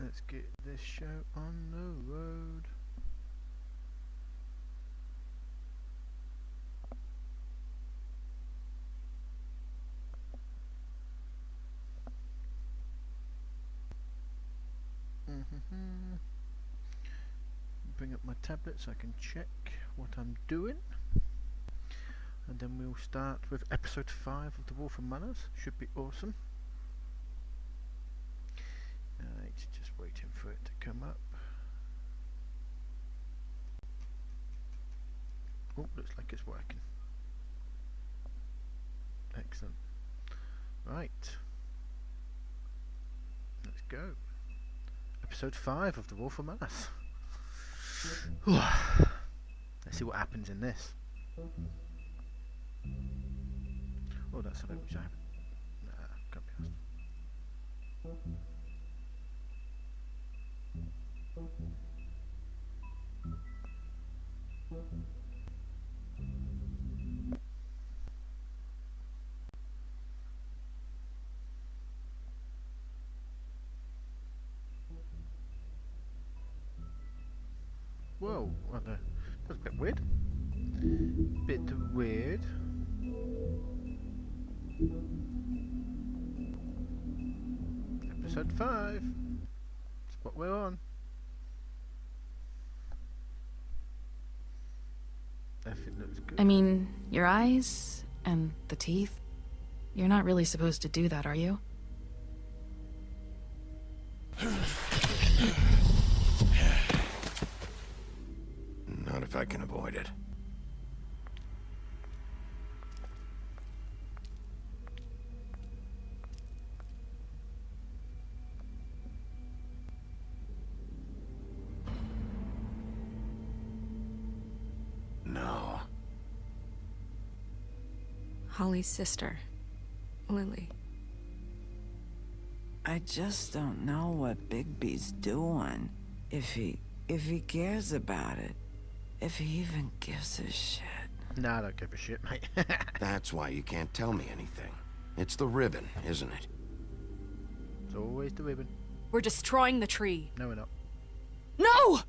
Let's get this show on the road. Bring up my tablet so I can check what I'm doing. And then we'll start with episode 5 of The Wolf Among Us. Should be awesome. It's just waiting for it to come up. Oh, looks like it's working. Excellent. Right. Let's go. Episode 5 of The Wolf Among Us. Let's see what happens in this. Oh, that's something which I haven't. Nah, can't be asked. Whoa, well, that's a bit weird. Bit weird. Episode 5. That's what we're on. Everything looks good. I mean, your eyes and the teeth. You're not really supposed to do that, are you? Not if I can avoid it. No. Holly's sister, Lily. I just don't know what Bigby's doing. If he cares about it. If he even gives a shit. Nah, I don't give a shit, mate. That's why you can't tell me anything. It's the ribbon, isn't it? It's always the ribbon. We're destroying the tree. No, we're not. No!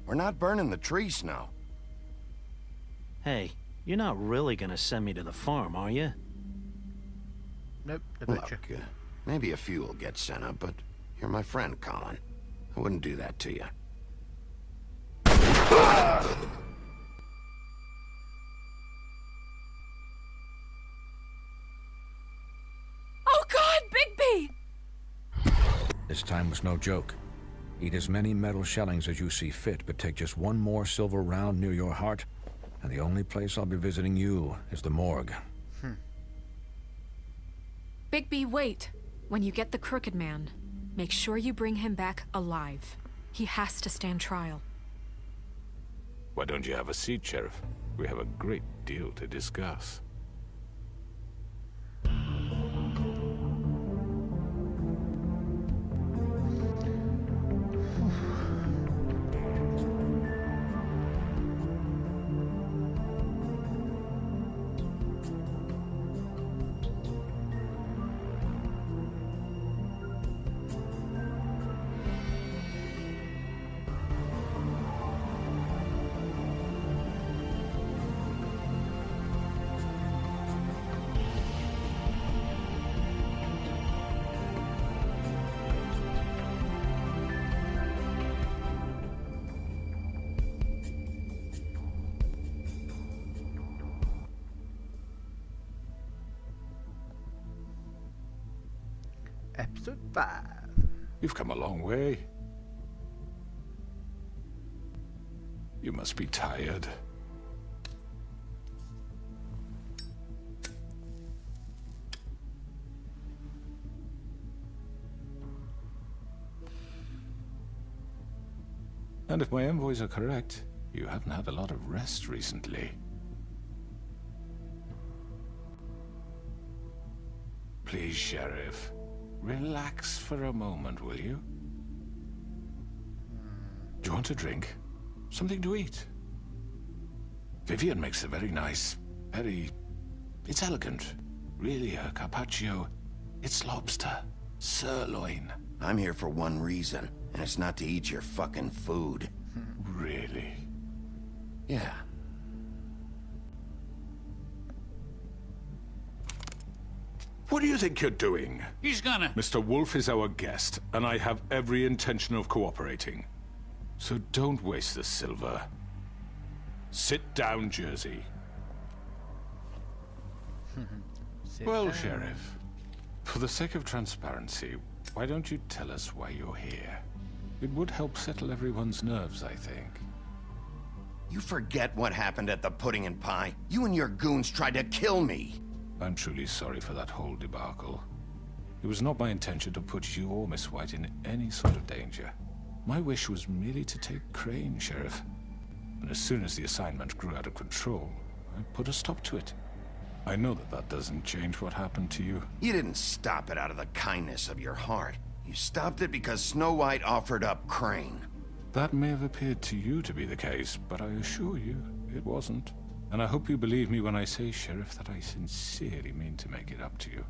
We're not burning the tree, Snow. Hey, you're not really gonna send me to the farm, are you? Nope, I Look, betcha. maybe a few will get sent up, but you're my friend, Colin. I wouldn't do that to you. Oh God, Bigby! This time was no joke. Eat as many metal shellings as you see fit, but take just one more silver round near your heart, and the only place I'll be visiting you is the morgue. Bigby, wait. When you get the Crooked Man, make sure you bring him back alive. He has to stand trial. Why don't you have a seat, Sheriff? We have a great deal to discuss. Episode 5. You've come a long way. You must be tired. And if my envoys are correct, you haven't had a lot of rest recently. Please, Sheriff. Relax for a moment, will you? Do you want a drink? Something to eat? Vivian makes a very nice, it's elegant. Really, a carpaccio. It's lobster. Sirloin. I'm here for one reason, and it's not to eat your fucking food. Really? Yeah. What do you think you're doing? He's gonna... Mr. Wolf is our guest, and I have every intention of cooperating. So don't waste the silver. Sit down, Jersey. Well, Sheriff, for the sake of transparency, why don't you tell us why you're here? It would help settle everyone's nerves, I think. You forget what happened at the Pudding and Pie? You and your goons tried to kill me. I'm truly sorry for that whole debacle. It was not my intention to put you or Miss White in any sort of danger. My wish was merely to take Crane, Sheriff. And as soon as the assignment grew out of control, I put a stop to it. I know that that doesn't change what happened to you. You didn't stop it out of the kindness of your heart. You stopped it because Snow White offered up Crane. That may have appeared to you to be the case, but I assure you, it wasn't. And I hope you believe me when I say, Sheriff, that I sincerely mean to make it up to you.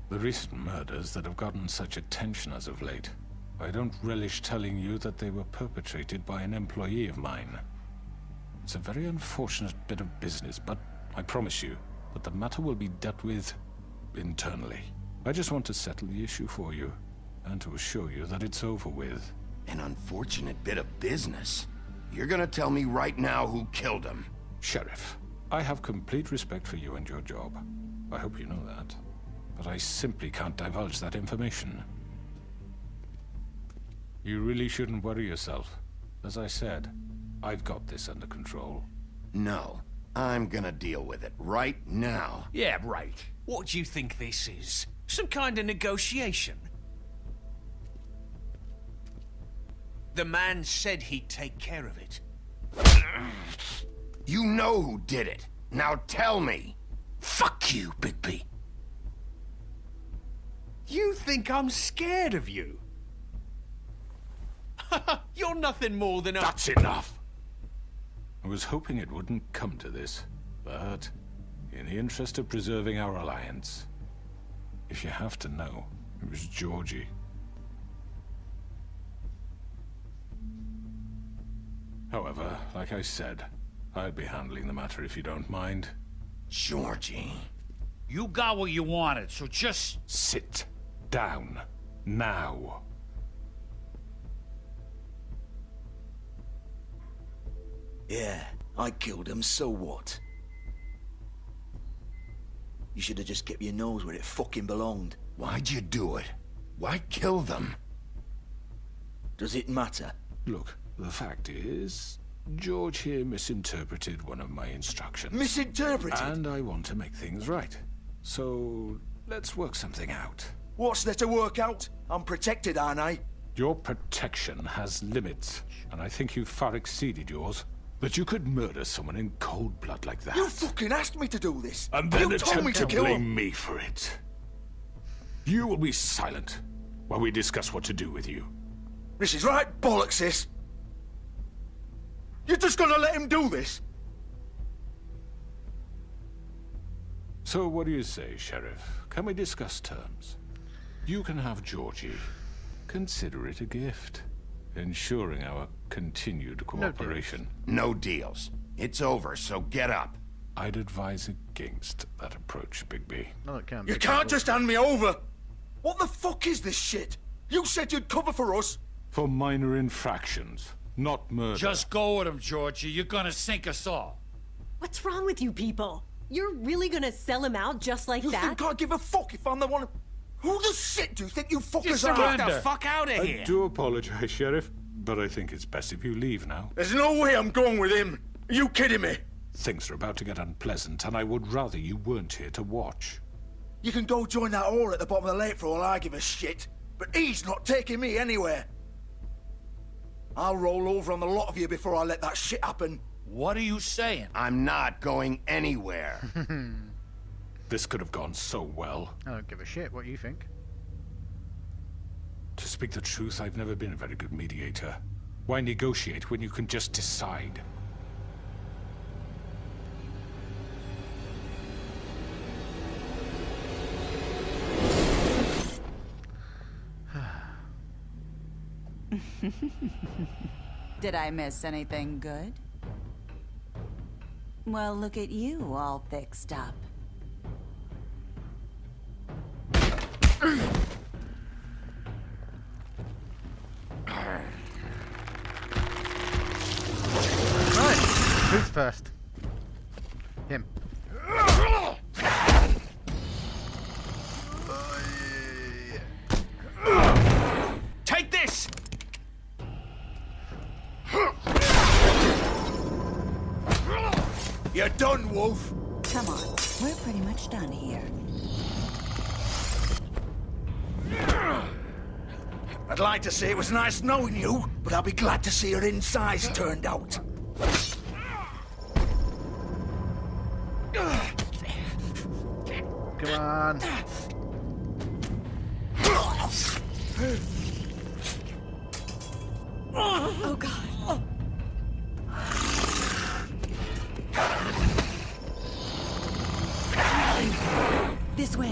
The recent murders that have gotten such attention as of late, I don't relish telling you that they were perpetrated by an employee of mine. It's a very unfortunate bit of business, but I promise you that the matter will be dealt with internally. I just want to settle the issue for you, and to assure you that it's over with. An unfortunate bit of business? You're gonna tell me right now who killed him? Sheriff, I have complete respect for you and your job. I hope you know that. But I simply can't divulge that information. You really shouldn't worry yourself. As I said, I've got this under control. No. I'm gonna deal with it right now. Yeah, right. What do you think this is? Some kind of negotiation? The man said he'd take care of it. You know who did it. Now tell me. Fuck you, Bigby. You think I'm scared of you? You're nothing more than a... That's enough! I was hoping it wouldn't come to this, but in the interest of preserving our alliance, if you have to know, it was Georgie. However, like I said, I'll be handling the matter if you don't mind. Georgie. You got what you wanted, so just... Sit down. Now. Yeah, I killed him, so what? You should have just kept your nose where it fucking belonged. Why'd you do it? Why kill them? Does it matter? Look, the fact is, George here misinterpreted one of my instructions. Misinterpreted? And I want to make things right. So, let's work something out. What's there to work out? I'm protected, aren't I? Your protection has limits, and I think you've far exceeded yours. But you could murder someone in cold blood like that. You fucking asked me to do this! And then you told me attempt to kill blame him! me for it. You will be silent while we discuss what to do with you. This is right bollocks, this! You're just gonna let him do this? So what do you say, Sheriff? Can we discuss terms? You can have Georgie. Consider it a gift, ensuring our continued cooperation. No deals. It's over, so get up. I'd advise against that approach, Bigby. No, it can't You be. can't just hand me over! What the fuck is this shit? You said you'd cover for us! For minor infractions, not murder. Just go with him, Georgie. You're gonna sink us all. What's wrong with you people? You're really gonna sell him out just like You that? think I give a fuck if I'm the one... Who the shit do you think you fuckers Just are? get the fuck out of I here. do apologize, Sheriff, but I think it's best if you leave now. There's no way I'm going with him! Are you kidding me? Things are about to get unpleasant, and I would rather you weren't here to watch. You can go join that whore at the bottom of the lake for all I give a shit. But he's not taking me anywhere. I'll roll over on the lot of you before I let that shit happen. What are you saying? I'm not going anywhere. This could have gone so well. I don't give a shit what you think. To speak the truth, I've never been a very good mediator. Why negotiate when you can just decide? Did I miss anything good? Well, look at you, all fixed up. Right. Who's first? Him. Take this! You're done, Wolf. Come on, we're pretty much done here. I'd like to say it was nice knowing you, but I'll be glad to see your insides turned out. Come on. Oh, God. This way.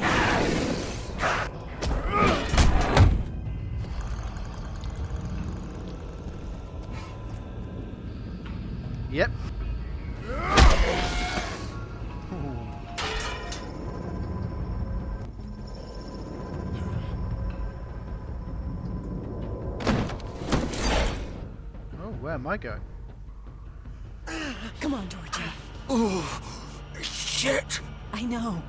Yep. Oh, where am I going? Come on, Georgia. Oh, shit. I know.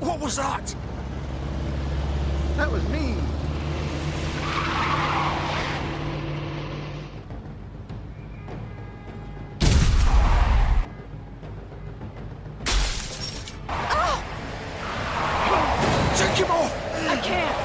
What was that? That was me. Take him off! I can't.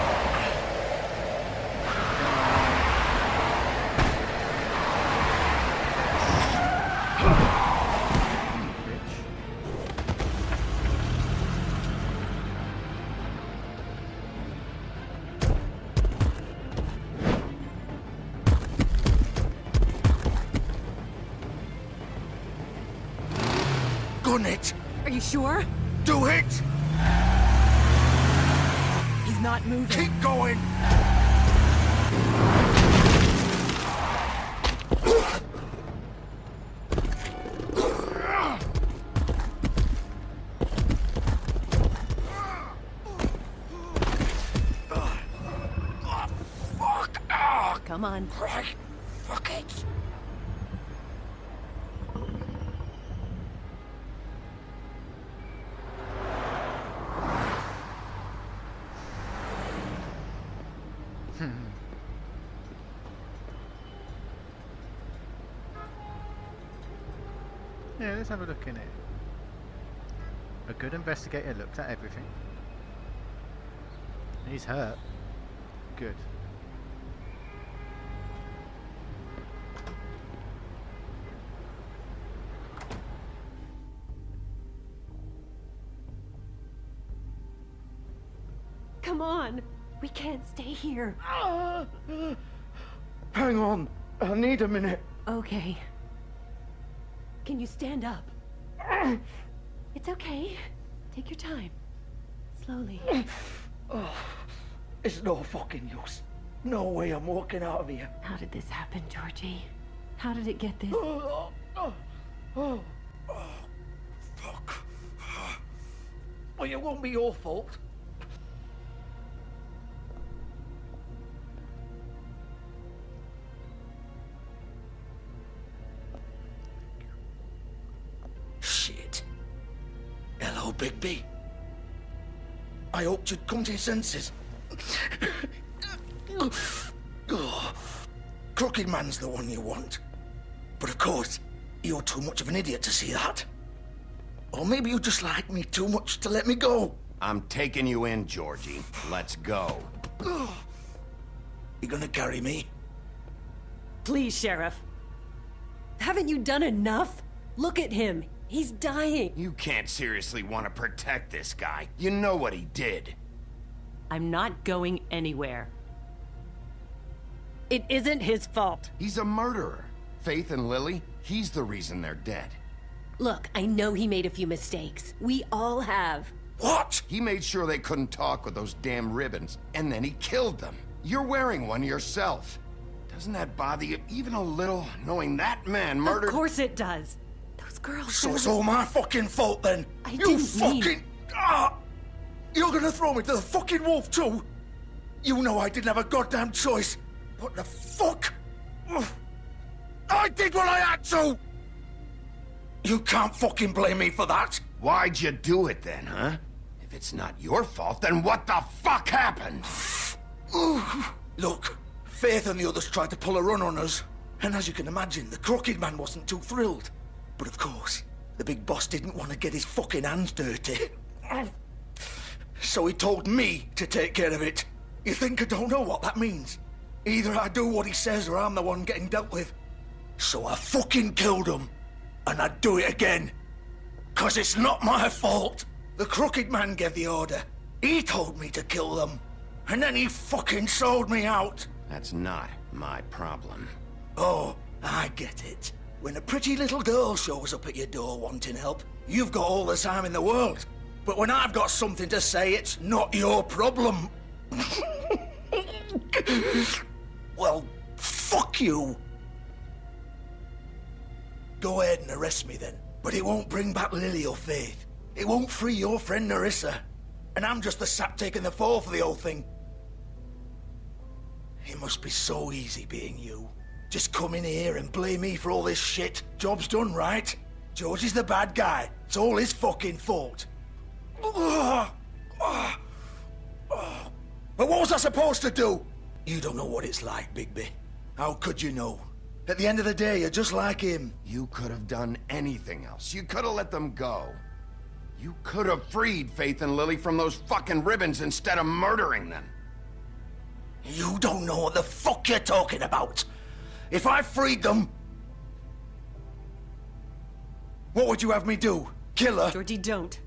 Gun it! Are you sure? Do it! He's not moving. Keep going! Fuck! Come on. Right. Fuck it. Yeah, let's have a look in it. A good investigator looks at everything. He's hurt. Good. Come on. We can't stay here. Hang on. I need a minute. Okay. Can you stand up? It's okay. Take your time. Slowly. It's no fucking use. No way I'm walking out of here. How did this happen, Georgie? How did it get this? Fuck. Well, it won't be your fault. Shit. Hello, Bigby. I hoped you'd come to your senses. Crooked Man's the one you want. But of course, you're too much of an idiot to see that. Or maybe you just like me too much to let me go. I'm taking you in, Georgie. Let's go. You gonna carry me? Please, Sheriff. Haven't you done enough? Look at him. He's dying. You can't seriously want to protect this guy. You know what he did. I'm not going anywhere. It isn't his fault. He's a murderer. Faith and Lily, he's the reason they're dead. Look, I know he made a few mistakes. We all have. What? He made sure they couldn't talk with those damn ribbons, and then he killed them. You're wearing one yourself. Doesn't that bother you even a little, knowing that man murdered— Of course it does. Those girls— So it's all my fucking fault then? I didn't mean— You're gonna throw me to the fucking wolf too? You know I didn't have a goddamn choice. What the fuck? I did what I had to! You can't fucking blame me for that. Why'd you do it then, huh? If it's not your fault, then what the fuck happened? Look, Faith and the others tried to pull a run on us. And as you can imagine, the Crooked Man wasn't too thrilled. But of course, the big boss didn't want to get his fucking hands dirty. So he told me to take care of it. You think I don't know what that means? Either I do what he says or I'm the one getting dealt with. So I fucking killed him. And I'd do it again. 'Cause it's not my fault. The Crooked Man gave the order. He told me to kill them. And then he fucking sold me out. That's not my problem. Oh, I get it. When a pretty little girl shows up at your door wanting help, you've got all the time in the world. But when I've got something to say, it's not your problem. Well, fuck you. Go ahead and arrest me then. But it won't bring back Lily or Faith. It won't free your friend Nerissa. And I'm just the sap taking the fall for the whole thing. It must be so easy being you. Just come in here and blame me for all this shit. Job's done, right? George is the bad guy. It's all his fucking fault. But what was I supposed to do? You don't know what it's like, Bigby. How could you know? At the end of the day, you're just like him. You could have done anything else. You could have let them go. You could have freed Faith and Lily from those fucking ribbons instead of murdering them. You don't know what the fuck you're talking about. If I freed them... What would you have me do? Kill her? Georgie, don't.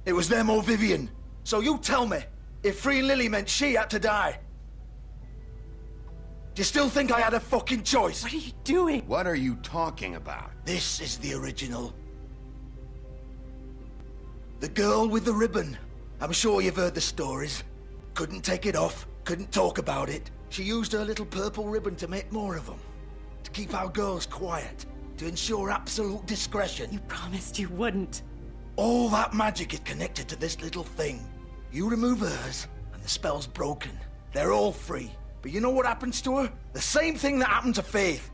It was them or Vivian. So you tell me, if freeing Lily meant she had to die. Do you still think I had a fucking choice? What are you doing? What are you talking about? This is the original. The girl with the ribbon. I'm sure you've heard the stories. Couldn't take it off, couldn't talk about it. She used her little purple ribbon to make more of them. To keep our girls quiet. To ensure absolute discretion. You promised you wouldn't. All that magic is connected to this little thing. You remove hers, and the spell's broken. They're all free. But you know what happens to her? The same thing that happened to Faith.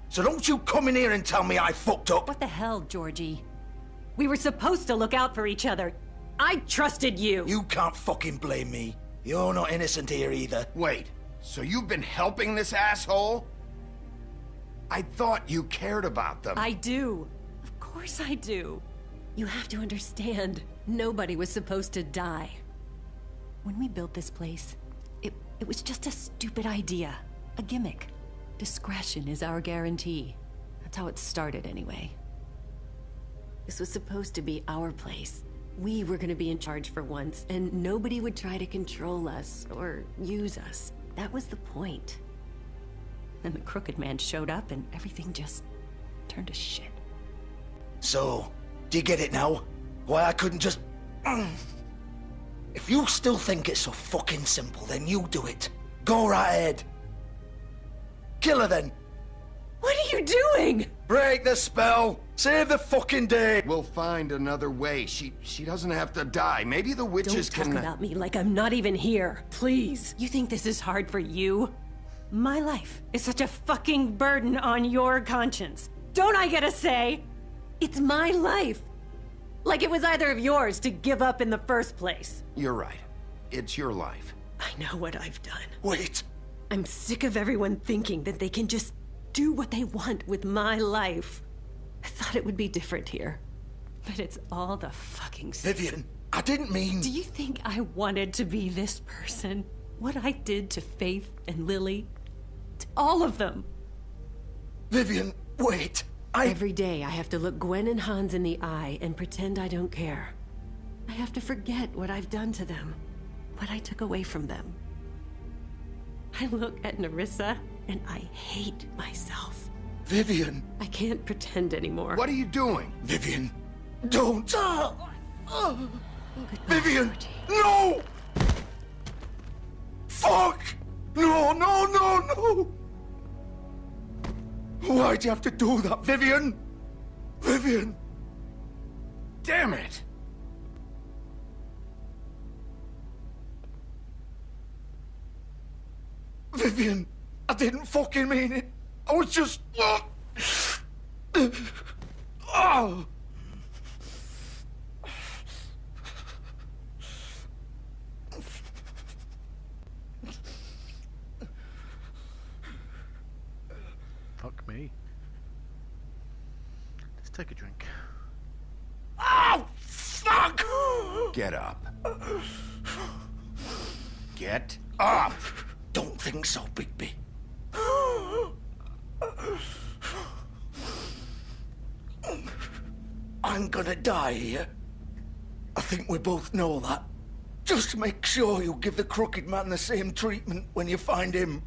So don't you come in here and tell me I fucked up. What the hell, Georgie? We were supposed to look out for each other. I trusted you. You can't fucking blame me. You're not innocent here either. Wait, so you've been helping this asshole? I thought you cared about them. I do. Of course I do. You have to understand, nobody was supposed to die. When we built this place, it was just a stupid idea. A gimmick. Discretion is our guarantee. That's how it started anyway. This was supposed to be our place. we were gonna be in charge for once, and nobody would try to control us or use us. That was the point. Then the Crooked Man showed up and everything just turned to shit. So, do you get it now? Why I couldn't just... If you still think it's so fucking simple, then you do it. Go right ahead. Kill her then. What are you doing? Break the spell. Save the fucking day. We'll find another way. She doesn't have to die. Maybe the witches Don't can... talk about me like I'm not even here, please. You think this is hard for you? My life is such a fucking burden on your conscience. Don't I get a say? It's my life. Like it was either of yours to give up in the first place. You're right. It's your life. I know what I've done. Wait. I'm sick of everyone thinking that they can just do what they want with my life. I thought it would be different here. But it's all the fucking same. Vivian, I didn't mean... Do you think I wanted to be this person? What I did to Faith and Lily? To all of them. Vivian, wait. Every day I have to look Gwen and Hans in the eye and pretend I don't care. I have to forget what I've done to them. What I took away from them. I look at Nerissa and I hate myself. Vivian. I can't pretend anymore. What are you doing? Vivian, don't. Vivian, no! Fuck! No, no, no, no! Why'd you have to do that, Vivian? Vivian! Damn it! Vivian, I didn't fucking mean it. I was just... Oh! Fuck me. Let's take a drink. Oh, fuck! Get up. Get up! Don't think so, Bigby. I'm gonna die here. I think we both know that. Just make sure you give the Crooked Man the same treatment when you find him.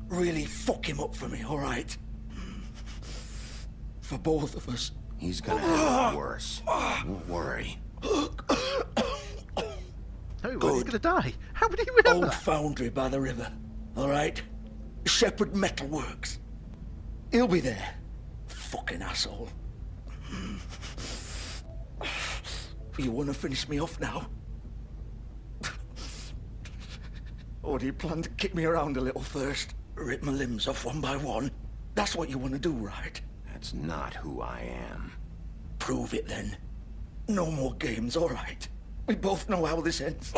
Really fuck him up for me, all right? For both of us. He's gonna have it worse. Don't worry. Oh, well, he's gonna die. How would he remember Old that? foundry by the river, all right? Shepherd Metalworks. He'll be there. Fucking asshole. You wanna finish me off now? Or do you plan to kick me around a little first? Rip my limbs off one by one? That's what you wanna do, right? That's not who I am. Prove it then. No more games, all right? We both know how this ends.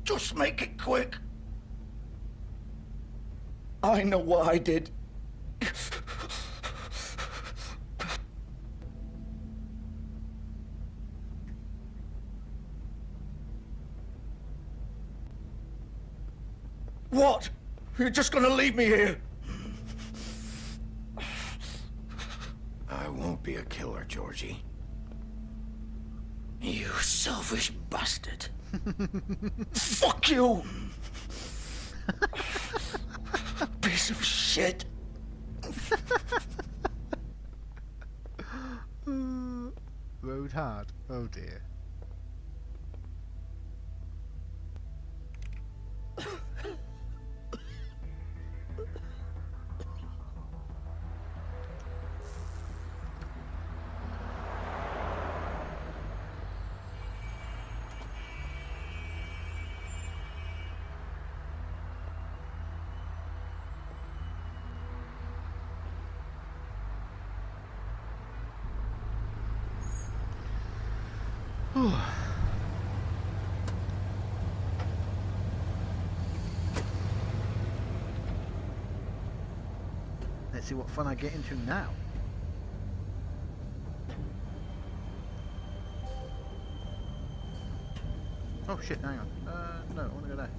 Just make it quick. I know what I did. What? You're just gonna leave me here? I won't be a killer, Georgie. You selfish bastard. Fuck you! Piece of shit. Rode hard. Oh dear. Let's see what fun I get into now. Oh shit, hang on. No, I want to go there.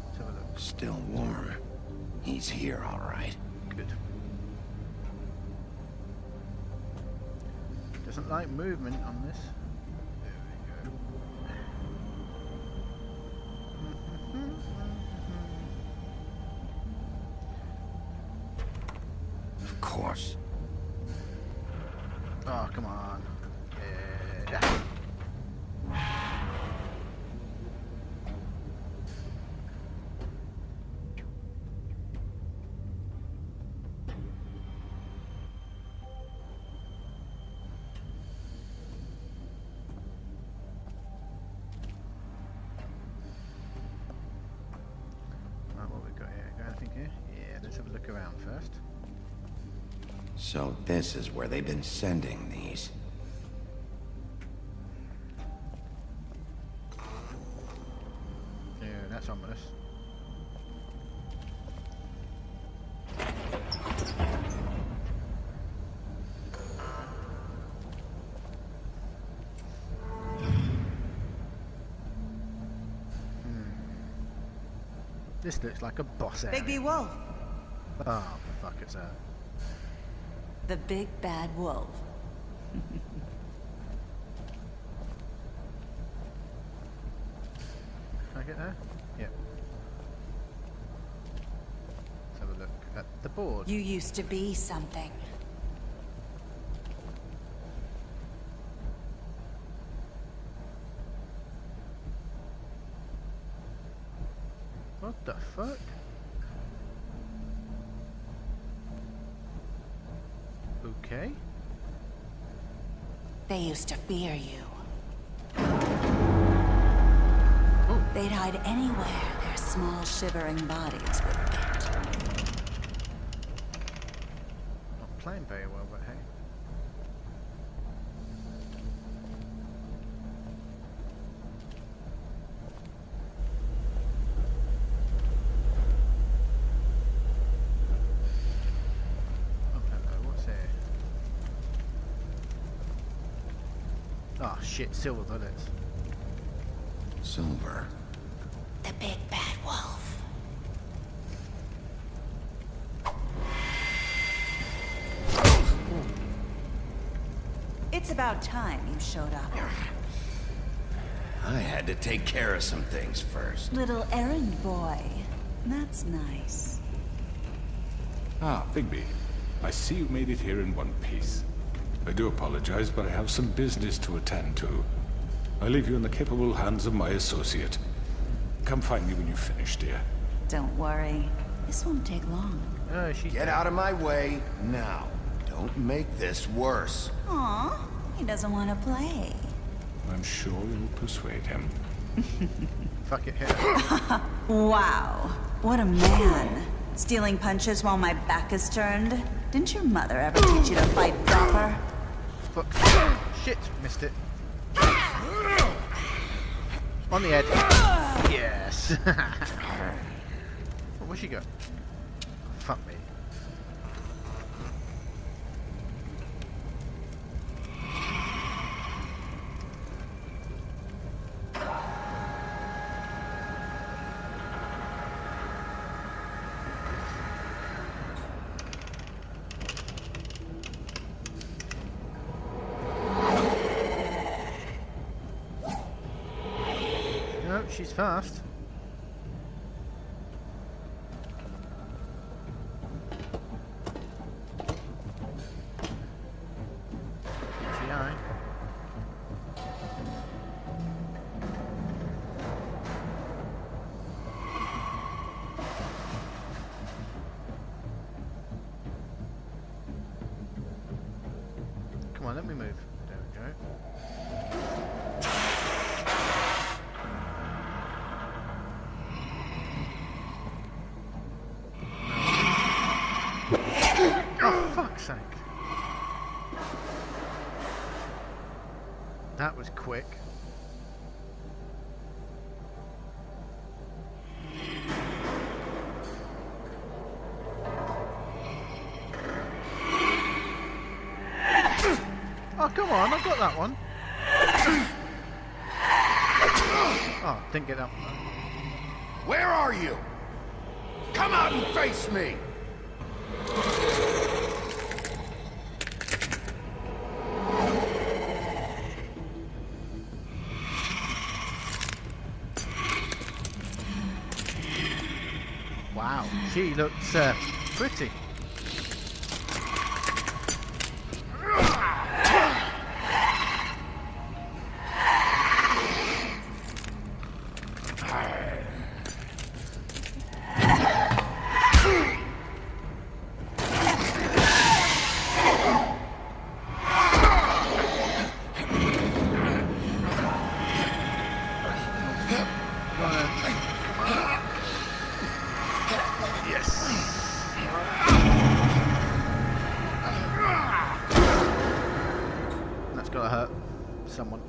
Let's have a look. Still warm. He's here, all right. Good. Doesn't like movement on this. There we go. Of course. Oh, come on. Yeah. What we got here? Got anything here? Yeah, let's have a look around first. So this is where they've been sending these. Yeah, that's ominous. This looks like a boss area. Bigby Wolf. Oh, fuck, it's that. The big bad wolf. Can I get there? Yep. Let's have a look at the board. You used to be something. What the fuck? Okay. They used to fear you. Oh. They'd hide anywhere their small shivering bodies would fit. Not playing very well, but hey. Oh shit, silver bullets. Silver. The big bad wolf. It's about time you showed up. I had to take care of some things first. Little errand boy. That's nice. Ah, Bigby. I see you made it here in one piece. I do apologize, but I have some business to attend to. I leave you in the capable hands of my associate. Come find me when you've finished, dear. Don't worry. This won't take long. Get out of my way now. Don't make this worse. Aw, he doesn't want to play. I'm sure you'll persuade him. Fuck it, hit Wow, what a man. Stealing punches while my back is turned? Didn't your mother ever teach you to fight proper? Fuck. Shit, missed it. On the head. Yes. Where's she go? Fuck me. No, she's fast. GI. Come on, let me move. There we go. Oh, fuck's sake. That was quick. Oh, come on, I got that one. Oh, didn't get that one. Where are you? Come out and face me! Wow, she looks pretty. That's gotta hurt someone.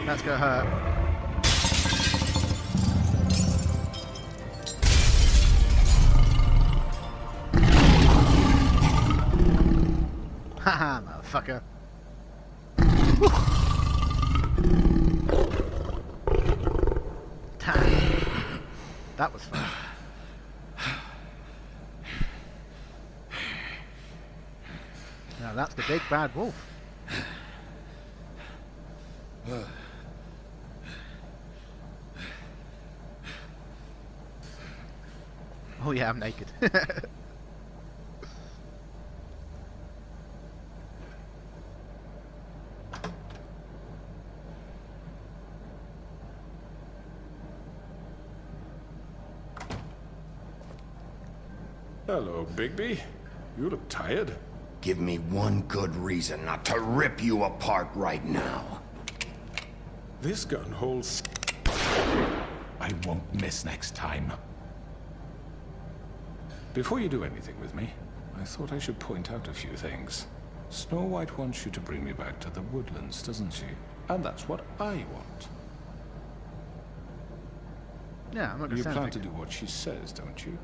That's gonna hurt. Haha, motherfucker. That was fun. Now that's the big bad wolf. Oh yeah, I'm naked. Hello, Bigby. You look tired. Give me one good reason not to rip you apart right now. This gun holds... I won't miss next time. Before you do anything with me, I thought I should point out a few things. Snow White wants you to bring me back to the woodlands, doesn't she? And that's what I want. Yeah, I'm not gonna You say plan anything. to do what she says, don't you?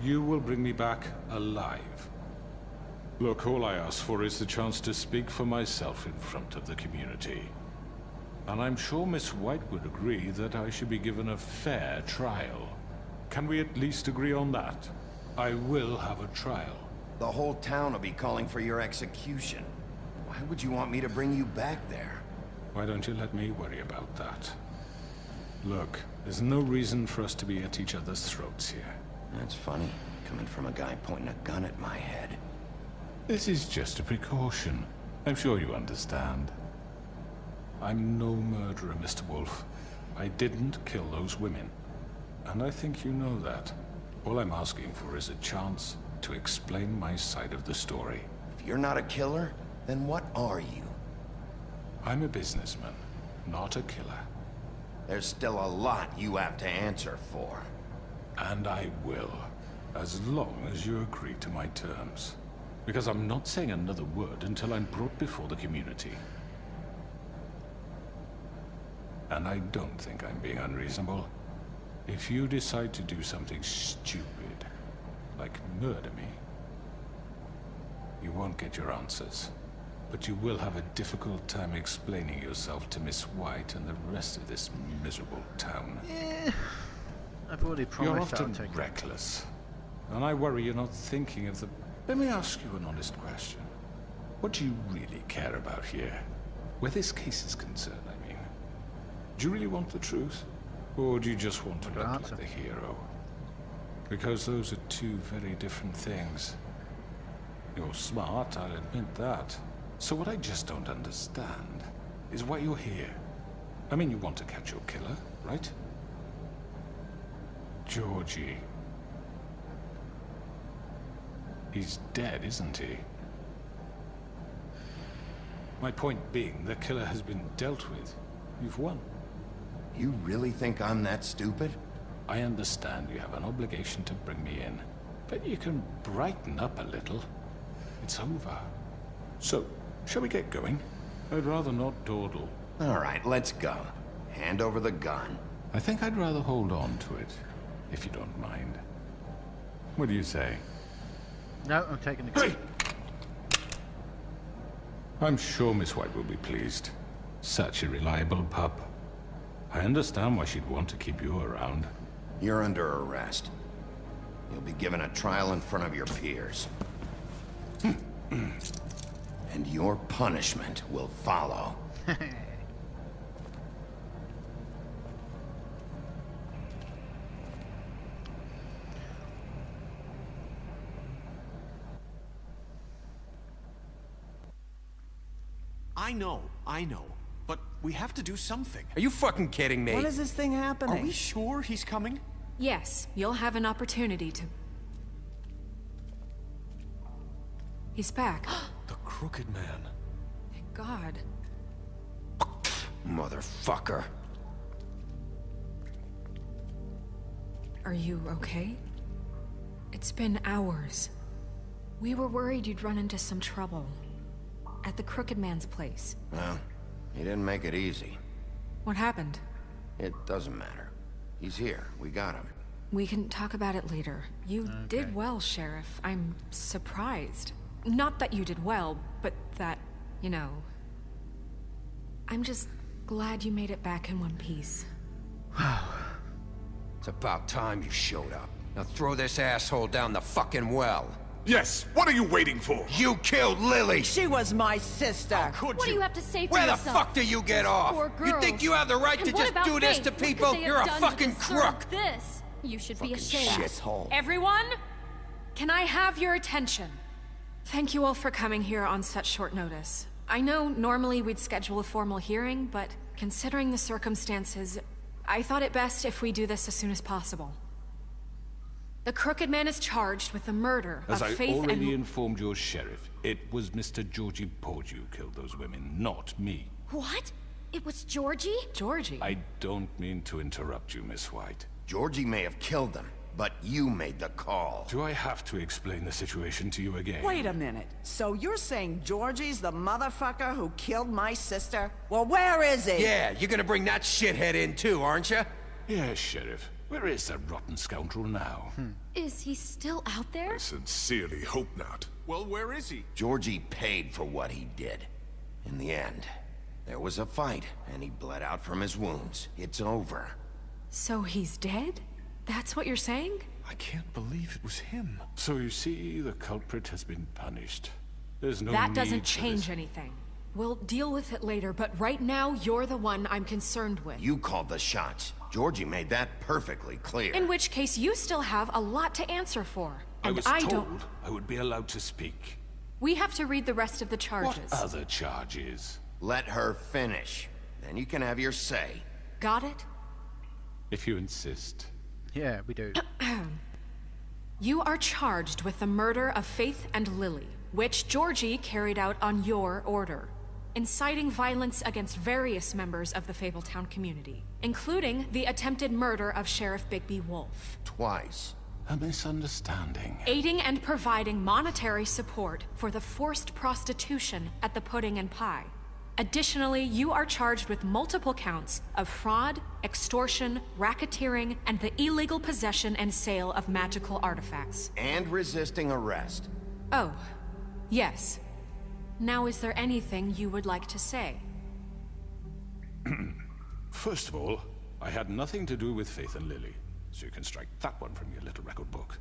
You will bring me back alive. Look, all I ask for is the chance to speak for myself in front of the community. And I'm sure Miss White would agree that I should be given a fair trial. Can we at least agree on that? I will have a trial. The whole town will be calling for your execution. Why would you want me to bring you back there? Why don't you let me worry about that? Look, there's no reason for us to be at each other's throats here. That's funny, coming from a guy pointing a gun at my head. This is just a precaution. I'm sure you understand. I'm no murderer, Mr. Wolf. I didn't kill those women. And I think you know that. All I'm asking for is a chance to explain my side of the story. If you're not a killer, then what are you? I'm a businessman, not a killer. There's still a lot you have to answer for. And I will, as long as you agree to my terms. Because I'm not saying another word until I'm brought before the community. And I don't think I'm being unreasonable. If you decide to do something stupid, like murder me, you won't get your answers. But you will have a difficult time explaining yourself to Miss White and the rest of this miserable town. I've already You're promised that I'll often take it. reckless. And I worry you're not thinking of the... Let me ask you an honest question. What do you really care about here? Where this case is concerned, I mean. Do you really want the truth? Or do you just want to look like the hero? Because those are two very different things. You're smart, I'll admit that. So what I just don't understand is why you're here. I mean, you want to catch your killer, right? Georgie. He's dead, isn't he? My point being, the killer has been dealt with. You've won. You really think I'm that stupid? I understand you have an obligation to bring me in, but you can brighten up a little. It's over. So, shall we get going? I'd rather not dawdle. All right, let's go. Hand over the gun. I think I'd rather hold on to it, if you don't mind. What do you say? No, I'm taking the gun. I'm sure Miss White will be pleased. Such a reliable pup. I understand why she'd want to keep you around. You're under arrest. You'll be given a trial in front of your peers. And your punishment will follow. I know. But we have to do something. Are you fucking kidding me? When is this thing happening? Are we sure he's coming? Yes, you'll have an opportunity to... He's back. The Crooked Man. Thank God. Motherfucker. Are you okay? It's been hours. We were worried you'd run into some trouble. At the Crooked Man's place. Well, he didn't make it easy. What happened? It doesn't matter. He's here. We got him. We can talk about it later. You did well, Sheriff. I'm surprised. Not that you did well, but that, you know... I'm just glad you made it back in one piece. It's about time you showed up. Now throw this asshole down the fucking well. Yes, what are you waiting for? You killed Lily! She was my sister! Could What do you have to say for Where yourself? the fuck do you get off? Poor You girls. think you have the right And to what just about do this Faith? to What could people? they have You're a done to fucking deserve crook! This. You should be Fucking ashamed. shithole. Everyone? Can I have your attention? Thank you all for coming here on such short notice. I know normally we'd schedule a formal hearing, but considering the circumstances, I thought it best if we do this as soon as possible. The Crooked Man is charged with the murder As of I Faith already and... informed your sheriff, it was Mr. Georgie Porteous who killed those women, not me. What? It was Georgie? Georgie? I don't mean to interrupt you, Miss White. Georgie may have killed them, but you made the call. Do I have to explain the situation to you again? Wait a minute. So you're saying Georgie's the motherfucker who killed my sister? Well, where is he? Yeah, you're gonna bring that shithead in too, aren't you? Yes, Sheriff. Where is that rotten scoundrel now? Is he still out there? I sincerely hope not. Well, where is he? Georgie paid for what he did. In the end, there was a fight, and he bled out from his wounds. It's over. So he's dead? That's what you're saying? I can't believe it was him. So you see, the culprit has been punished. There's no That need doesn't for change this. anything. We'll deal with it later, but right now, you're the one I'm concerned with. You called the shots. Georgie made that perfectly clear. In which case, you still have a lot to answer for. I And was I told don't... I would be allowed to speak. We have to read the rest of the charges. What other charges? Let her finish. Then you can have your say. Got it? If you insist. Yeah, we do. You are charged with the murder of Faith and Lily, which Georgie carried out on your order, inciting violence against various members of the Fabletown community, including the attempted murder of Sheriff Bigby Wolf. Twice. A misunderstanding. Aiding and providing monetary support for the forced prostitution at the Pudding and Pie. Additionally, you are charged with multiple counts of fraud, extortion, racketeering, and the illegal possession and sale of magical artifacts. And resisting arrest. Oh, yes. Now, is there anything you would like to say? First of all, I had nothing to do with Faith and Lily, so you can strike that one from your little record book.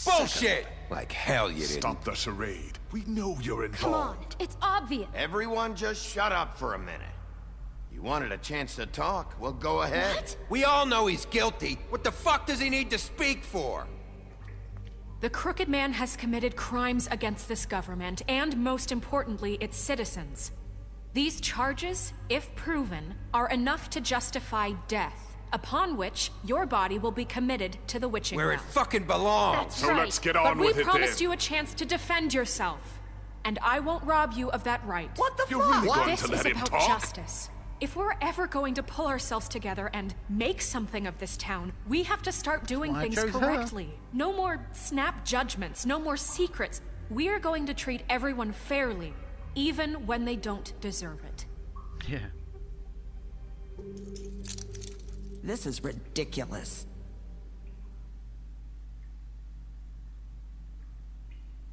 Bullshit! Like hell you didn't. Stop the charade. We know you're Come on, involved. it's obvious. Everyone just shut up for a minute. You wanted a chance to talk? Well, go ahead. What? We all know he's guilty. What the fuck does he need to speak for? The Crooked Man has committed crimes against this government, and most importantly, its citizens. These charges, if proven, are enough to justify death, upon which your body will be committed to the witching Where well. it fucking belongs. That's So right. let's get But on we with it promised then. you a chance to defend yourself, and I won't rob you of that right. What the You're fuck? really going This to is let him about talk? justice. If we're ever going to pull ourselves together and make something of this town, we have to start doing Why I things chose her. correctly. No more snap judgments, no more secrets. We're going to treat everyone fairly, even when they don't deserve it. Yeah. This is ridiculous.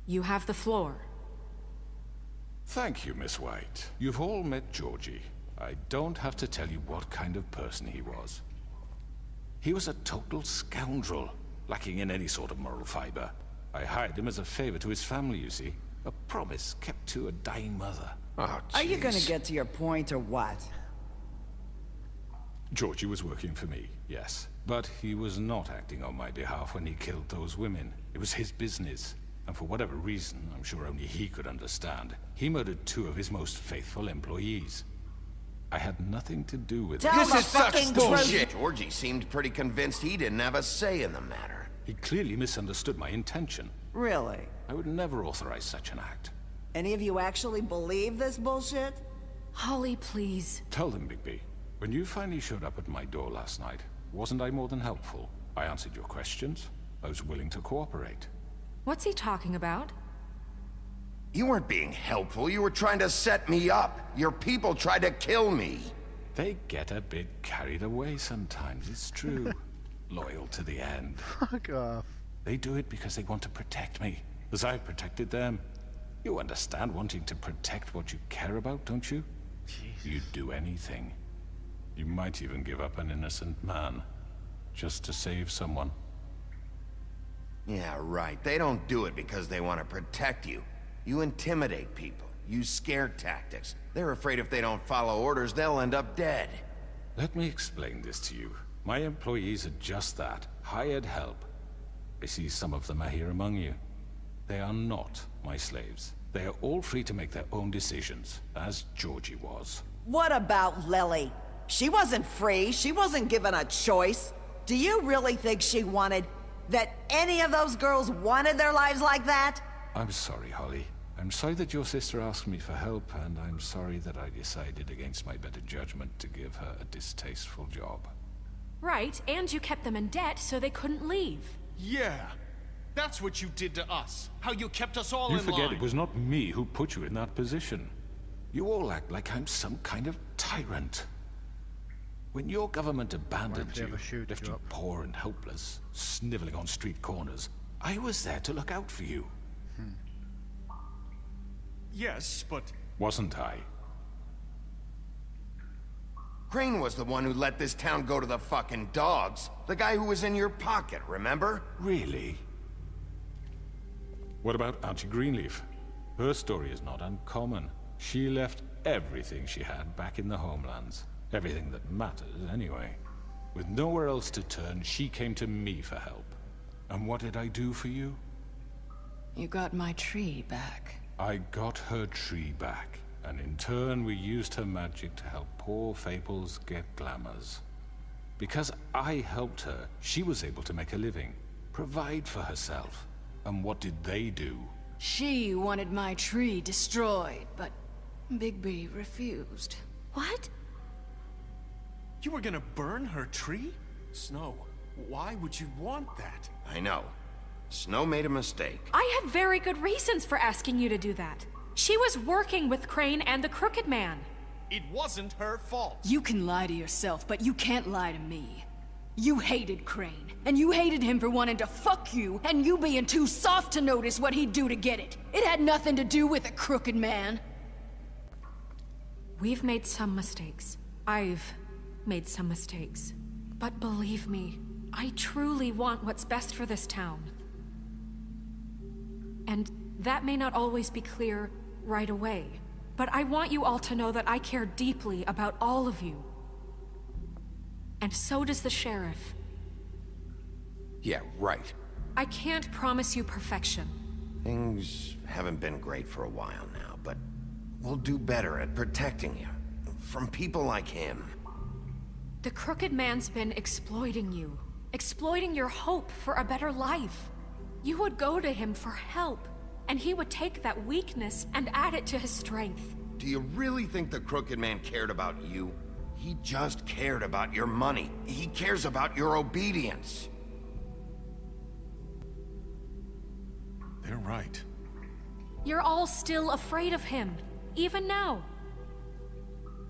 You have the floor. Thank you, Miss White. You've all met Georgie. I don't have to tell you what kind of person he was. He was a total scoundrel, lacking in any sort of moral fiber. I hired him as a favor to his family, you see. A promise kept to a dying mother. Oh, Are you gonna jeez. get to your point or what? Georgie was working for me, yes. But he was not acting on my behalf when he killed those women. It was his business. And for whatever reason, I'm sure only he could understand, he murdered 2 of his most faithful employees. I had nothing to do with it. Tell This the is such fucking bullshit. Georgie seemed pretty convinced he didn't have a say in the matter. He clearly misunderstood my intention. Really? I would never authorize such an act. Any of you actually believe this bullshit? Holly, please. Tell them, Bigby. When you finally showed up at my door last night, wasn't I more than helpful? I answered your questions. I was willing to cooperate. What's he talking about? You weren't being helpful. You were trying to set me up. Your people tried to kill me. They get a bit carried away sometimes, it's true. Loyal to the end. Fuck off. They do it because they want to protect me, as I've protected them. You understand wanting to protect what you care about, don't you? You'd do anything. You might even give up an innocent man, just to save someone. Yeah, right. They don't do it because they want to protect you. You intimidate people, use scare tactics. They're afraid if they don't follow orders, they'll end up dead. Let me explain this to you. My employees are just that, hired help. I see some of them are here among you. They are not my slaves. They are all free to make their own decisions, as Georgie was. What about Lily? She wasn't free. She wasn't given a choice. Do you really think she wanted... that any of those girls wanted their lives like that? I'm sorry, Holly. I'm sorry that your sister asked me for help, and I'm sorry that I decided against my better judgment to give her a distasteful job. Right, and you kept them in debt so they couldn't leave. Yeah, that's what you did to us. How you kept us all in line. You forget it was not me who put you in that position. You all act like I'm some kind of tyrant. When your government abandoned you, left you poor and helpless, sniveling on street corners, I was there to look out for you. Yes, but... Wasn't I? Crane was the one who let this town go to the fucking dogs. The guy who was in your pocket, remember? Really? What about Auntie Greenleaf? Her story is not uncommon. She left everything she had back in the homelands. Everything that matters, anyway. With nowhere else to turn, she came to me for help. And what did I do for you? You got my tree back. I got her tree back, and in turn we used her magic to help poor Fables get glamours. Because I helped her, she was able to make a living, provide for herself. And what did they do? She wanted my tree destroyed, but Bigby refused. What? You were gonna burn her tree? Snow, why would you want that? I know. Snow made a mistake. I had very good reasons for asking you to do that. She was working with Crane and the Crooked Man. It wasn't her fault. You can lie to yourself, but you can't lie to me. You hated Crane, and you hated him for wanting to fuck you, and you being too soft to notice what he'd do to get it. It had nothing to do with the Crooked Man. We've made some mistakes. I've made some mistakes. But believe me, I truly want what's best for this town. And that may not always be clear right away, but I want you all to know that I care deeply about all of you. And so does the sheriff. Yeah, right. I can't promise you perfection. Things haven't been great for a while now, but we'll do better at protecting you. From people like him. The Crooked Man's been exploiting you. Exploiting your hope for a better life. You would go to him for help, and he would take that weakness and add it to his strength. Do you really think the Crooked Man cared about you? He just cared about your money. He cares about your obedience. They're right. You're all still afraid of him, even now.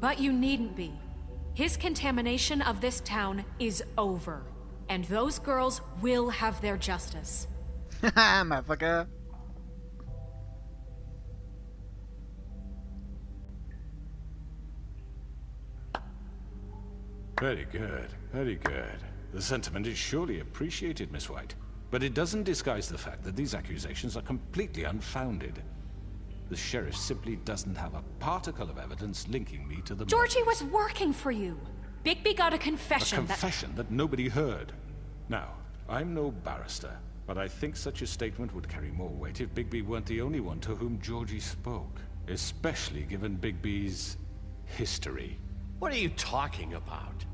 But you needn't be. His contamination of this town is over, and those girls will have their justice. Haha, motherfucker. Very good, very good. The sentiment is surely appreciated, Miss White. But it doesn't disguise the fact that these accusations are completely unfounded. The sheriff simply doesn't have a particle of evidence linking me to the Georgie was working for you. Bigby got a confession. A confession that nobody heard. Now, I'm no barrister, but I think such a statement would carry more weight if Bigby weren't the only one to whom Georgie spoke. Especially given Bigby's history. What are you talking about?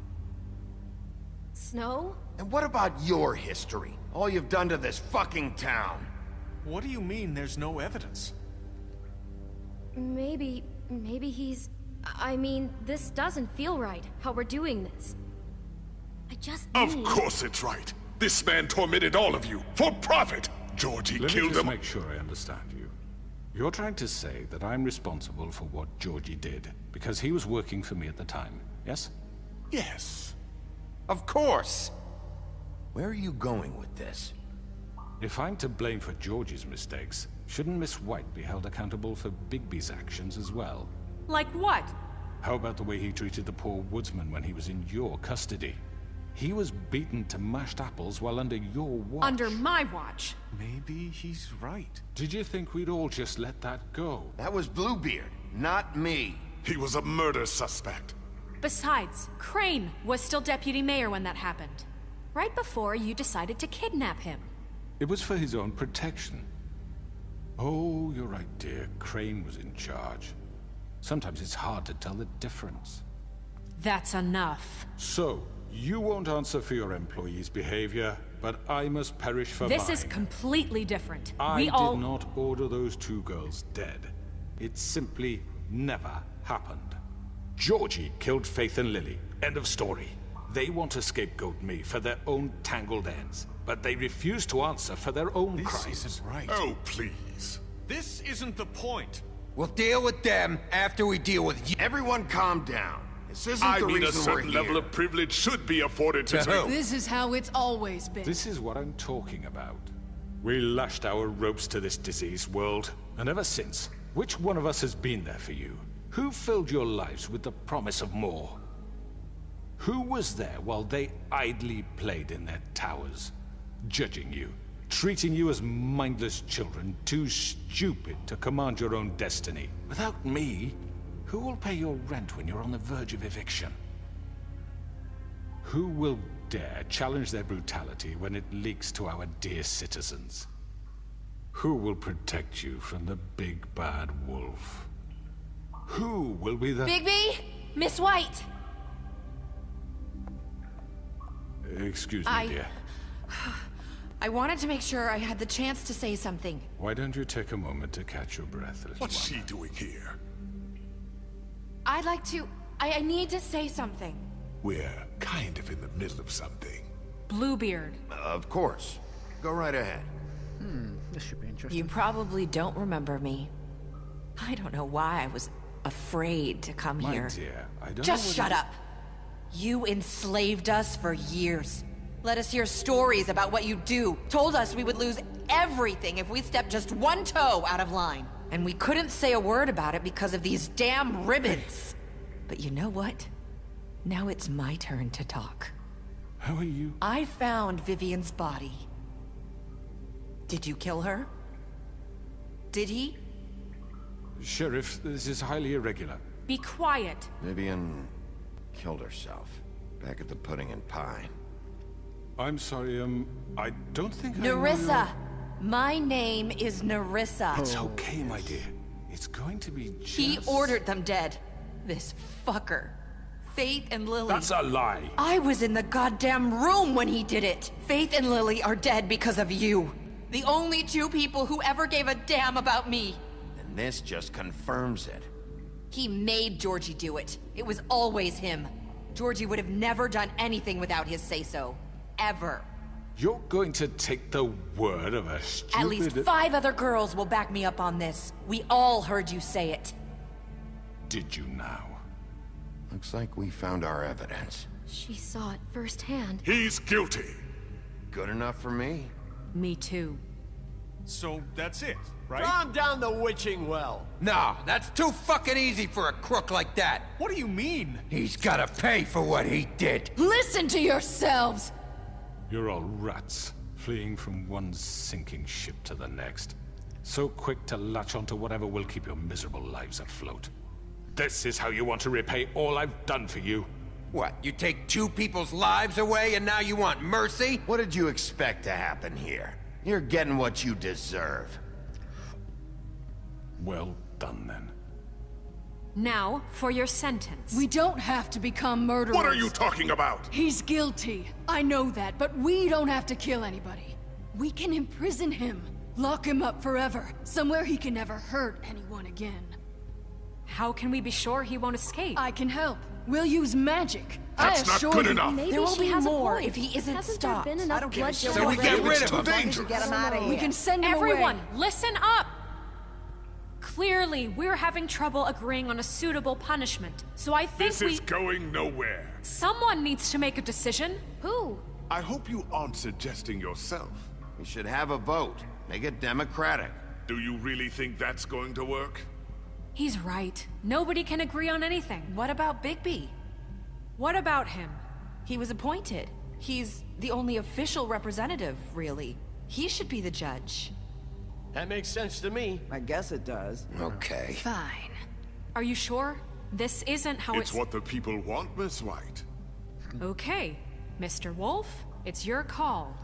Snow? And what about your history? All you've done to this fucking town. What do you mean there's no evidence? Maybe he's... I mean, this doesn't feel right, how we're doing this. I just Of need... course it's right. This man tormented all of you, for profit. Georgie Let me killed just him. make sure I understand you. You're trying to say that I'm responsible for what Georgie did, because he was working for me at the time, yes? Yes. Of course! Where are you going with this? If I'm to blame for Georgie's mistakes, shouldn't Miss White be held accountable for Bigby's actions as well? Like what? How about the way he treated the poor woodsman when he was in your custody? He was beaten to mashed apples while under your watch. Under my watch. Maybe he's right. Did you think we'd all just let that go? That was Bluebeard, not me. He was a murder suspect. Besides, Crane was still deputy mayor when that happened. Right before you decided to kidnap him. It was for his own protection. Oh, you're right, dear. Crane was in charge. Sometimes it's hard to tell the difference. That's enough. So, you won't answer for your employees' behavior, but I must perish for mine. This is completely different. I did not order those two girls dead. It simply never happened. Georgie killed Faith and Lily. End of story. They want to scapegoat me for their own tangled ends, but they refuse to answer for their own crimes. This isn't right. Oh, please. This isn't the point. We'll deal with them after we deal with you. Everyone calm down. This isn't I the mean, a reason we're certain here. level of privilege should be afforded to me. This is how it's always been. This is what I'm talking about. We lashed our ropes to this diseased world, and ever since, which one of us has been there for you? Who filled your lives with the promise of more? Who was there while they idly played in their towers, judging you, treating you as mindless children, too stupid to command your own destiny? Without me, who will pay your rent when you're on the verge of eviction? Who will dare challenge their brutality when it leaks to our dear citizens? Who will protect you from the big bad wolf? Who will be the— Bigby! Miss White! Excuse me, dear. I wanted to make sure I had the chance to say something. Why don't you take a moment to catch your breath, little What's one? she doing here? I'd like to... I need to say something. We're kind of in the middle of something. Bluebeard. Of course. Go right ahead. This should be interesting. You probably don't remember me. I don't know why I was afraid to come My here. dear, I don't Just know what shut you- up. You enslaved us for years. Let us hear stories about what you do. Told us we would lose everything if we stepped just one toe out of line. And we couldn't say a word about it because of these damn ribbons. But you know what? Now it's my turn to talk. How are you? I found Vivian's body. Did you kill her? Did he? Sheriff, this is highly irregular. Be quiet. Vivian killed herself back at the Pudding and Pie. I'm sorry, I don't think I know Nerissa! My name is Nerissa. It's okay, my dear. It's going to be just... He ordered them dead. This fucker. Faith and Lily. That's a lie. I was in the goddamn room when he did it. Faith and Lily are dead because of you. The only two people who ever gave a damn about me. And this just confirms it. He made Georgie do it. It was always him. Georgie would have never done anything without his say-so. Ever. You're going to take the word of a stupid... At least 5 other girls will back me up on this. We all heard you say it. Did you now? Looks like we found our evidence. She saw it firsthand. He's guilty. Good enough for me. Me too. So that's it, right? Throw him down the witching well. No, that's too fucking easy for a crook like that. What do you mean? He's gotta pay for what he did. Listen to yourselves! You're all rats, fleeing from one sinking ship to the next. So quick to latch onto whatever will keep your miserable lives afloat. This is how you want to repay all I've done for you? What, you take 2 people's lives away and now you want mercy? What did you expect to happen here? You're getting what you deserve. Well done, then. Now, for your sentence. We don't have to become murderers. What are you talking about? He's guilty. I know that, but we don't have to kill anybody. We can imprison him. Lock him up forever. Somewhere he can never hurt anyone again. How can we be sure he won't escape? I can help. We'll use magic. That's not good enough. Maybe There will she be has more a point. if he isn't Hasn't stopped. there been enough I don't give a bloodshed shit. So we already? get rid It's of too him. dangerous. Get him out of here. We can send him Everyone, away. listen up! Clearly, we're having trouble agreeing on a suitable punishment. So I think This is going nowhere. Someone needs to make a decision. Who? I hope you aren't suggesting yourself. We should have a vote. Make it democratic. Do you really think that's going to work? He's right. Nobody can agree on anything. What about Bigby? What about him? He was appointed. He's the only official representative, really. He should be the judge. That makes sense to me. I guess it does. Okay. Fine. Are you sure? This isn't how It's what the people want, Miss White. Okay, Mr. Wolf, it's your call.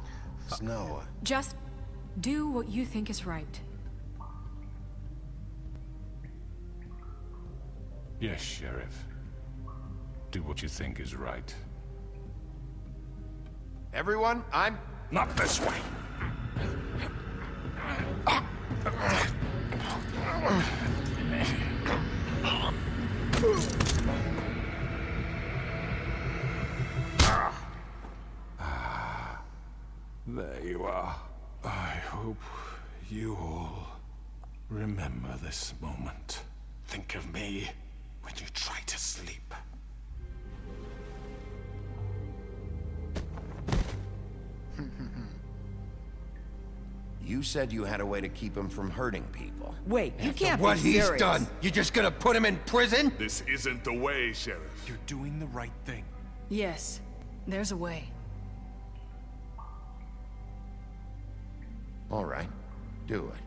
Snow. Just do what you think is right. Yes, Sheriff. do what you think is right. Everyone, I'm... Not this way. There you are. I hope you all remember this moment. Think of me when you try to sleep. You said you had a way to keep him from hurting people. Wait, you can't what be he's serious. done, You just gonna put him in prison? This isn't the way, Sheriff. You're doing the right thing. Yes, there's a way. All right, do it.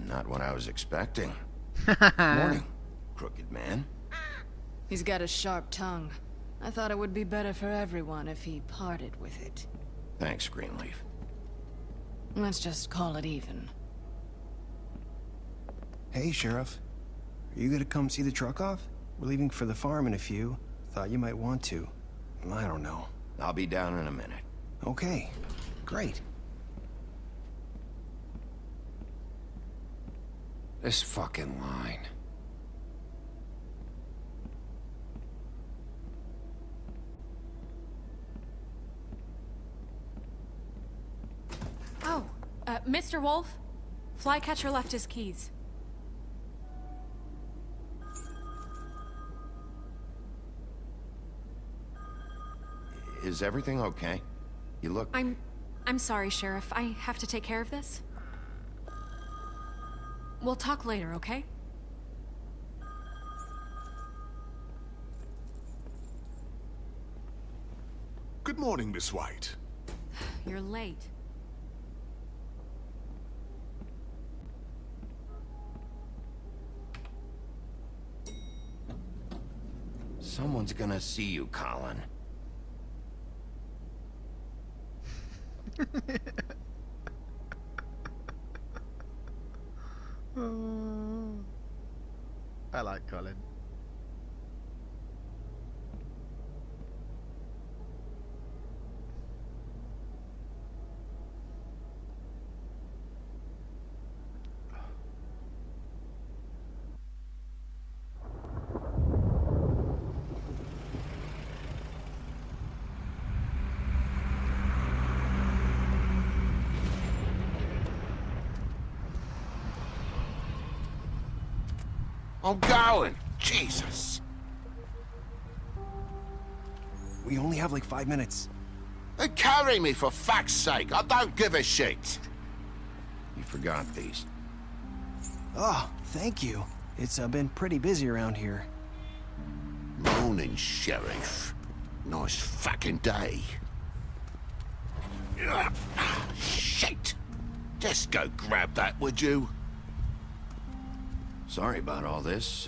Not what I was expecting. Morning, crooked man. He's got a sharp tongue. I thought it would be better for everyone if he parted with it. Thanks, Greenleaf. Let's just call it even. Hey, Sheriff. Are you gonna come see the truck off? We're leaving for the farm in a few. Thought you might want to. I don't know. I'll be down in a minute. Okay, great. This fucking line. Oh, Mr. Wolf? Flycatcher left his keys. Is everything okay? You look... I'm sorry, Sheriff. I have to take care of this. We'll talk later, okay? Good morning, Miss White. You're late. Someone's gonna see you, Colin. I like Colin. I'm going. Jesus. We only have like 5 minutes. Carry me for fuck's sake. I don't give a shit. You forgot these. Oh, thank you. It's been pretty busy around here. Morning, Sheriff. Nice fucking day. Shit. Just go grab that, would you? Sorry about all this.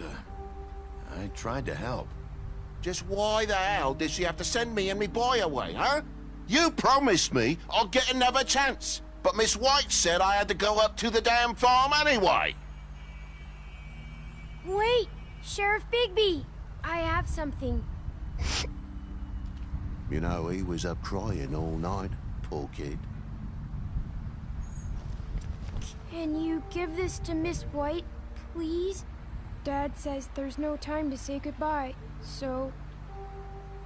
I tried to help. Just why the hell did she have to send me and me boy away, huh? You promised me I'd get another chance, but Miss White said I had to go up to the damn farm anyway. Wait, Sheriff Bigby, I have something. You know, he was up crying all night, poor kid. Can you give this to Miss White, please? Dad says there's no time to say goodbye, so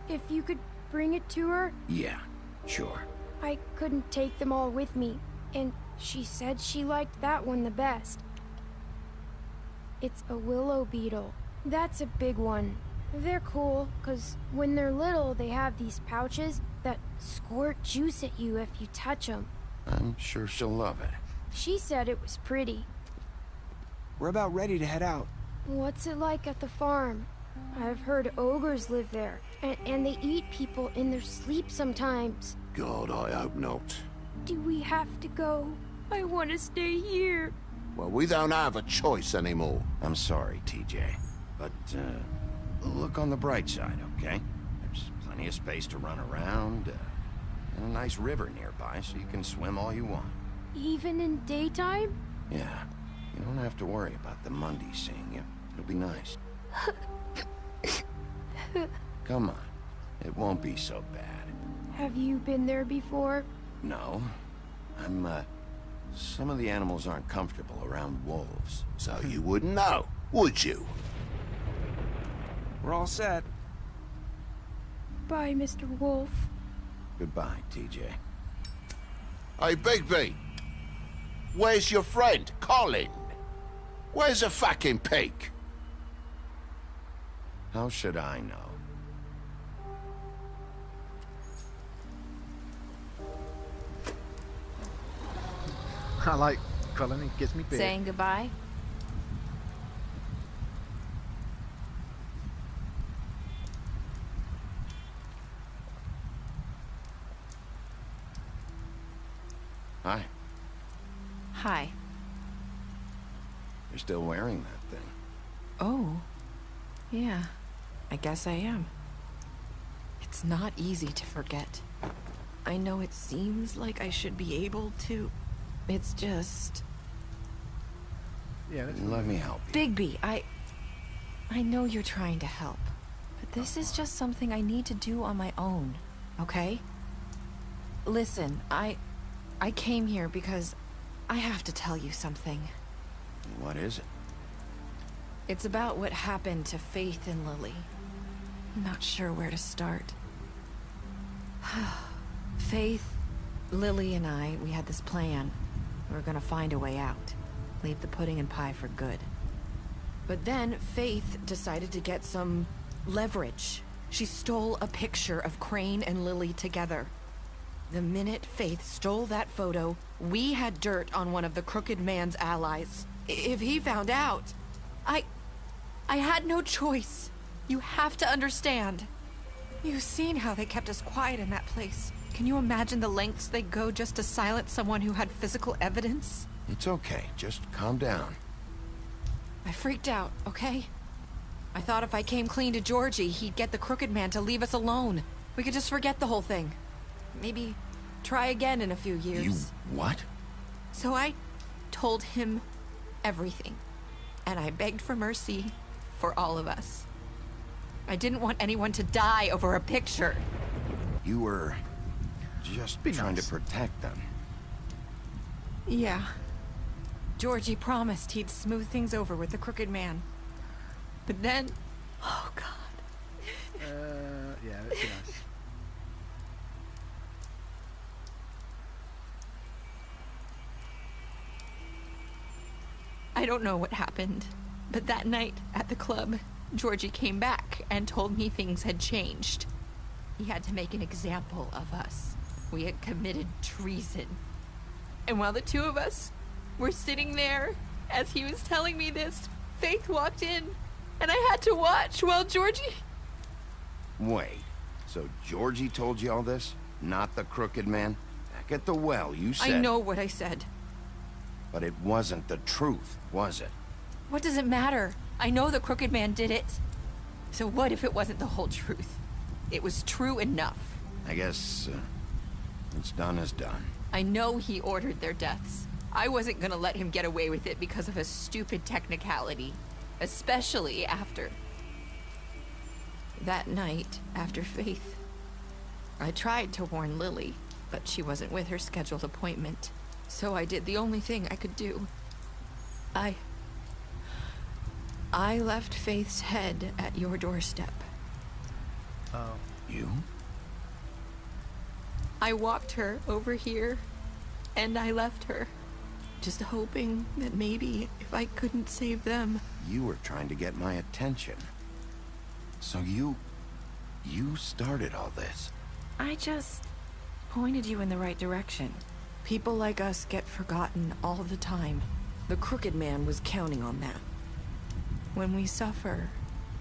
if you could bring it to her? Yeah, sure. I couldn't take them all with me, and she said she liked that one the best. It's a willow beetle. That's a big one. They're cool, 'cause when they're little, they have these pouches that squirt juice at you if you touch them. I'm sure she'll love it. She said it was pretty. We're about ready to head out. What's it like at the farm? I've heard ogres live there, and they eat people in their sleep sometimes. God, I hope not. Do we have to go? I want to stay here. Well, we don't have a choice anymore. I'm sorry, TJ. But, look on the bright side, okay? There's plenty of space to run around, and a nice river nearby, so you can swim all you want. Even in daytime? Yeah. You don't have to worry about the Mundies seeing you. It'll be nice. Come on. It won't be so bad. Have you been there before? No. Some of the animals aren't comfortable around wolves. So you wouldn't know, would you? We're all set. Bye, Mr. Wolf. Goodbye, TJ. Hey, Bigby. Where's your friend, Colin? Where's the fucking pig? How should I know? I like Colin, he gives me beer. Saying goodbye? Hi. Hi. You're still wearing that thing. Oh. Yeah. I guess I am. It's not easy to forget. I know it seems like I should be able to. It's just... Yeah, let me help you. Bigby, I know you're trying to help. But this is just something I need to do on my own, okay? Listen, I came here because I have to tell you something. What is it? It's about what happened to Faith and Lily. I'm not sure where to start. Faith, Lily, and we had this plan. We were gonna find a way out. Leave the pudding and pie for good. But then Faith decided to get some leverage. She stole a picture of Crane and Lily together. The minute Faith stole that photo, we had dirt on one of the Crooked Man's allies. If he found out, I had no choice. You have to understand. You've seen how they kept us quiet in that place. Can you imagine the lengths they go just to silence someone who had physical evidence? It's okay. Just calm down. I freaked out, okay? I thought if I came clean to Georgie, he'd get the Crooked Man to leave us alone. We could just forget the whole thing. Maybe try again in a few years. You what? So I told him everything. And I begged for mercy for all of us. I didn't want anyone to die over a picture. You were just trying to protect them. Yeah. Georgie promised he'd smooth things over with the Crooked Man. But then... Oh, God. Yeah, that's nice. I don't know what happened, but that night at the club, Georgie came back and told me things had changed. He had to make an example of us. We had committed treason. And while the two of us were sitting there, as he was telling me this, Faith walked in, and I had to watch while Georgie... Wait, so Georgie told you all this? Not the Crooked Man? Back at the well, you said... I know what I said. But it wasn't the truth, was it? What does it matter? I know the Crooked Man did it. So what if it wasn't the whole truth? It was true enough. I guess, what's done is done. I know he ordered their deaths. I wasn't gonna let him get away with it because of a stupid technicality. Especially after... that night, after Faith. I tried to warn Lily, but she wasn't with her scheduled appointment. So I did the only thing I could do. I left Faith's head at your doorstep. Oh. You? I walked her over here, and I left her. Just hoping that maybe if I couldn't save them... You were trying to get my attention. So you started all this. I just pointed you in the right direction. People like us get forgotten all the time. The Crooked Man was counting on that. When we suffer,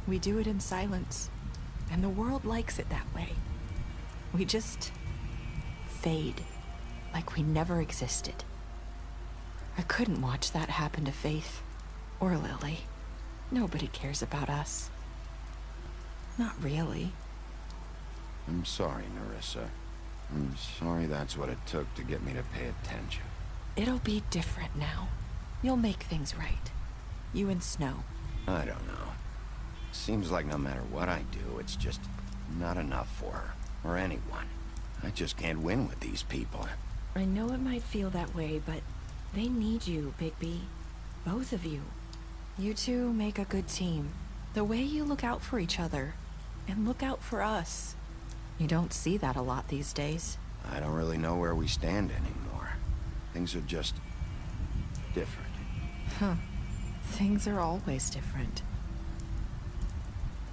we do it in silence. And the world likes it that way. We just fade, like we never existed. I couldn't watch that happen to Faith, or Lily. Nobody cares about us. Not really. I'm sorry, Nerissa. I'm sorry that's what it took to get me to pay attention. It'll be different now. You'll make things right. You and Snow. I don't know. Seems like no matter what I do, it's just not enough for her, or anyone. I just can't win with these people. I know it might feel that way, but they need you, Bigby. Both of you. You two make a good team. The way you look out for each other, and look out for us. You don't see that a lot these days. I don't really know where we stand anymore. Things are just different. Huh. Things are always different.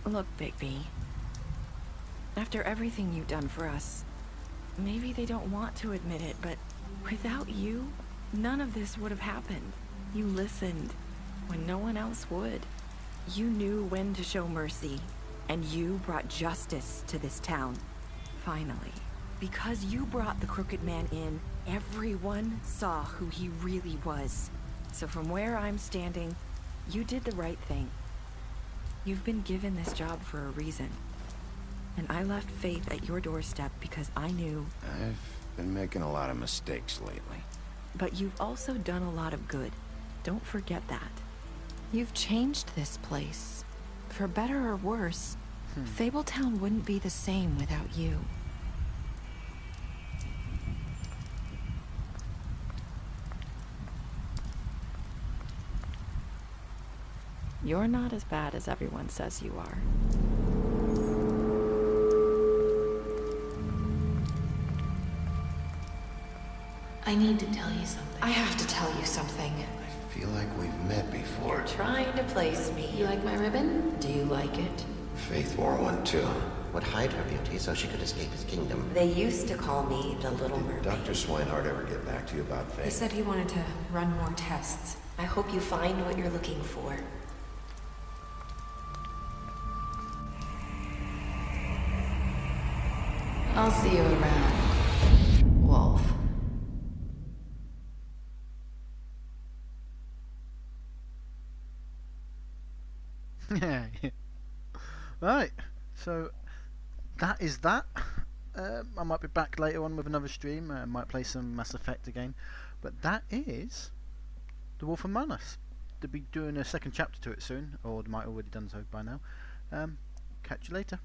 Look, Bigby. After everything you've done for us, maybe they don't want to admit it, but without you, none of this would have happened. You listened when no one else would. You knew when to show mercy, and you brought justice to this town. Finally. Because you brought the Crooked Man in, everyone saw who he really was. So from where I'm standing, you did the right thing. You've been given this job for a reason. And I left Faith at your doorstep because I knew... I've been making a lot of mistakes lately. But you've also done a lot of good. Don't forget that. You've changed this place. For better or worse, Fabletown wouldn't be the same without you. You're not as bad as everyone says you are. I need to tell you something. I have to tell you something. I feel like we've met before. You're trying to place me. You like my ribbon? Do you like it? Faith wore one too. Would hide her beauty so she could escape his kingdom. They used to call me the Little Mermaid. Dr. Swinehart ever get back to you about Faith? He said he wanted to run more tests. I hope you find what you're looking for. I'll see you around, Wolf. Yeah. Right, so that is that. I might be back later on with another stream. I might play some Mass Effect again, but that is The Wolf Among Us. They'll be doing a second chapter to it soon, or they might have already done so by now. Catch you later.